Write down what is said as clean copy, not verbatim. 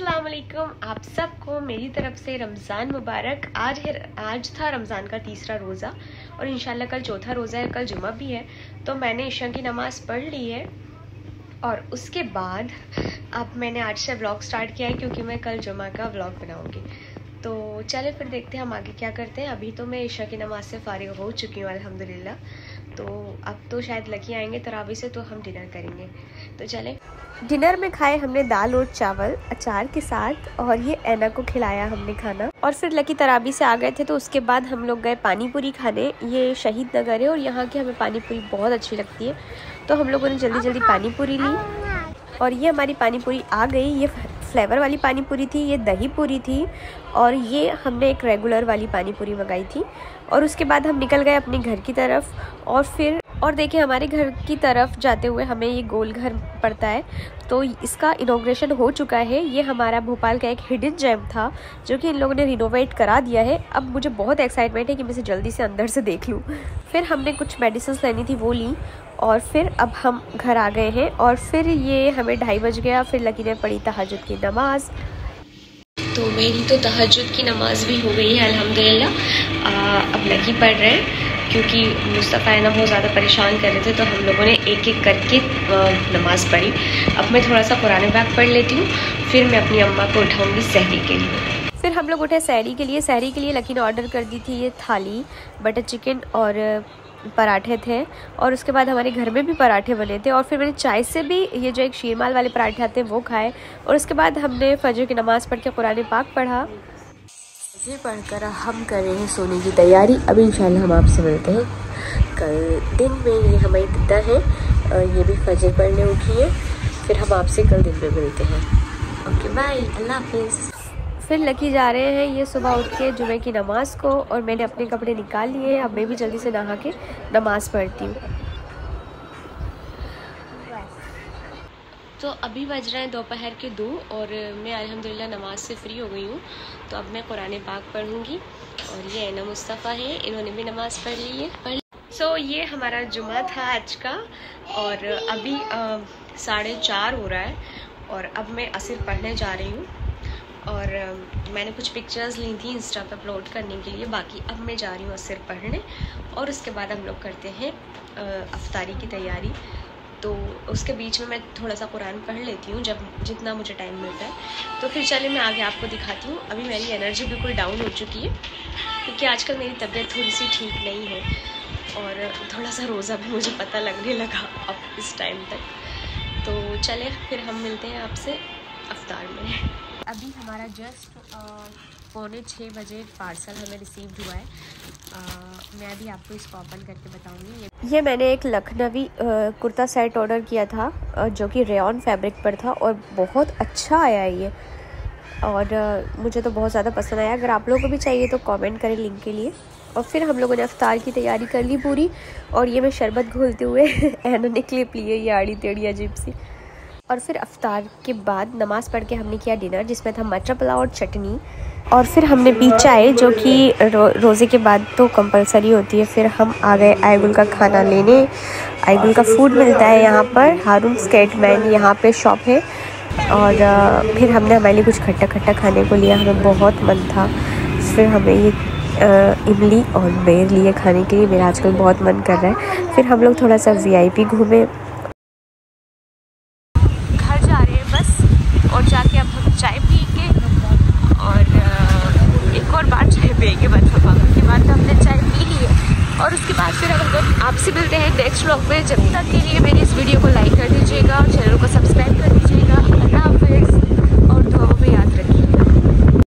अस्सलाम वालेकुम, आप सबको मेरी तरफ से रमज़ान मुबारक। आज था रमज़ान का तीसरा रोज़ा और इंशाल्लाह कल चौथा रोज़ा है, कल जुमा भी है। तो मैंने इशा की नमाज़ पढ़ ली है और उसके बाद अब मैंने आज से व्लॉग स्टार्ट किया है क्योंकि मैं कल जुमा का व्लॉग बनाऊँगी। तो चले फिर देखते हैं हम आगे क्या करते हैं। अभी तो मैं इशा की नमाज़ से फ़ारिग हो चुकी हूँ अल्हम्दुलिल्लाह। तो अब तो शायद लकी आएंगे तरावी से तो हम डिनर करेंगे। तो चले। डिनर में खाए हमने दाल और चावल अचार के साथ और ये ऐना को खिलाया हमने खाना। और फिर लकी तरावी से आ गए थे तो उसके बाद हम लोग गए पानी पूरी खाने। ये शहीद नगर है और यहाँ की हमें पानी पूरी बहुत अच्छी लगती है तो हम लोगों ने जल्दी जल्दी पानी पूरी ली। और ये हमारी पानी पूरी आ गई। ये फ्लेवर वाली पानी पूरी थी, ये दही पूरी थी और ये हमने एक रेगुलर वाली पानी पूरी मंगाई थी। और उसके बाद हम निकल गए अपने घर की तरफ और देखिए हमारे घर की तरफ जाते हुए हमें ये गोल घर पड़ता है तो इसका इनॉग्रेशन हो चुका है। ये हमारा भोपाल का एक हिडन जेम था जो कि इन लोगों ने रिनोवेट करा दिया है। अब मुझे बहुत एक्साइटमेंट है कि मैं इसे जल्दी से अंदर से देख लूँ। फिर हमने कुछ मेडिसिन लेनी थी वो ली और फिर अब हम घर आ गए हैं। और फिर ये हमें 2:30 बज गया। फिर लकी ने पढ़ी तहज्जुद की नमाज़। तो मेरी तो तहज्जुद की नमाज़ भी हो गई है अल्हम्दुलिल्लाह। अब लकी पढ़ रहे हैं क्योंकि मुस्तफ़ा ना बहुत ज़्यादा परेशान कर रहे थे तो हम लोगों ने एक एक करके नमाज़ पढ़ी। अब मैं थोड़ा सा कुरान पाक पढ़ लेती हूँ, फिर मैं अपनी अम्मा को उठाऊँगी सहरी के लिए। फिर हम लोग उठे सहरी के लिए। सहरी के लिए लकी ने ऑर्डर कर दी थी ये थाली, बटर चिकन और पराठे थे। और उसके बाद हमारे घर में भी पराठे बने थे और फिर मैंने चाय से भी ये जो एक शीरमाल वाले पराठे आते हैं वो खाए। और उसके बाद हमने फजर की नमाज़ पढ़ के कुरान पाक पढ़ा। फजर पढ़कर हम कर रहे हैं सोने की तैयारी। अब इंशाल्लाह हम आपसे मिलते हैं कल दिन में। ये हमारी दिदा है, ये भी फजर पढ़ने उठी है। फिर हम आपसे कल दिन में मिलते हैं। ओके बाय, अल्लाह हाफिज़। फिर लकी जा रहे हैं ये सुबह उठ के जुमे की नमाज़ को और मैंने अपने कपड़े निकाल लिए हैं। अब मैं भी जल्दी से नहा के नमाज़ पढ़ती हूँ। तो अभी बज रहे हैं दोपहर के 2 और मैं अल्हम्दुलिल्लाह नमाज से फ्री हो गई हूँ। तो अब मैं कुरान पाक पढ़ूँगी। और ये ऐना मुस्तफ़ा है, इन्होंने भी नमाज़ पढ़ ली है। सो ये हमारा जुमा था आज का और अभी 4:30 हो रहा है और अब मैं असर पढ़ने जा रही हूँ। और मैंने कुछ पिक्चर्स ली थी इंस्टा पर अपलोड करने के लिए। बाकी अब मैं जा रही हूँ असर पढ़ने और उसके बाद हम लोग करते हैं अफ्तारी की तैयारी। तो उसके बीच में मैं थोड़ा सा कुरान पढ़ लेती हूँ जब जितना मुझे टाइम मिलता है। तो फिर चले मैं आगे आपको दिखाती हूँ। अभी मेरी एनर्जी बिल्कुल डाउन हो चुकी है क्योंकि आजकल मेरी तबीयत थोड़ी सी ठीक नहीं है और थोड़ा सा रोज़ा भी मुझे पता लगने लगा अब इस टाइम तक। तो चले फिर हम मिलते हैं आपसे अफ्तार में। अभी हमारा जस्ट 5:45 बजे पार्सल हमें रिसीव हुआ है। मैं अभी आपको इसको ओपन करके बताऊंगी। ये मैंने एक लखनवी कुर्ता सेट ऑर्डर किया था जो कि रेयॉन फैब्रिक पर था और बहुत अच्छा आया है ये। और मुझे तो बहुत ज़्यादा पसंद आया। अगर आप लोगों को भी चाहिए तो कमेंट करें लिंक के लिए। और फिर हम लोगों ने अफ्तार की तैयारी कर ली पूरी। और ये मैं शरबत घोलते हुए ऐना ने क्लिप ली है, ये आड़ी टेढ़ी अजीब सी। और फिर अफ्तार के बाद नमाज़ पढ़ के हमने किया डिनर जिसमें था मटर पुलाव और चटनी। और फिर हमने पी चाय जो कि रोज़े के बाद तो कंपलसरी होती है। फिर हम आ गए आईगुल का खाना लेने। आईगुल का फूड मिलता है यहाँ पर, हारून स्केटमैन यहाँ पे शॉप है। और फिर हमने हमारे लिए कुछ खट्टा खट्टा खाने को लिया, हमें बहुत मन था। फिर हमें ये इमली और बेर लिए खाने के लिए, मेरा आजकल बहुत मन कर रहा है। फिर हम लोग थोड़ा सा VIP घूमे। और जाके अब हम चाय पियेंगे और एक और बार चाय पियेंगे मतलब के बाद तो हमने चाय पी ली है। और उसके बाद फिर अब हम आपसे मिलते हैं नेक्स्ट व्लॉग में। जब तक के लिए मेरी इस वीडियो को लाइक कर दीजिएगा और चैनल को सब्सक्राइब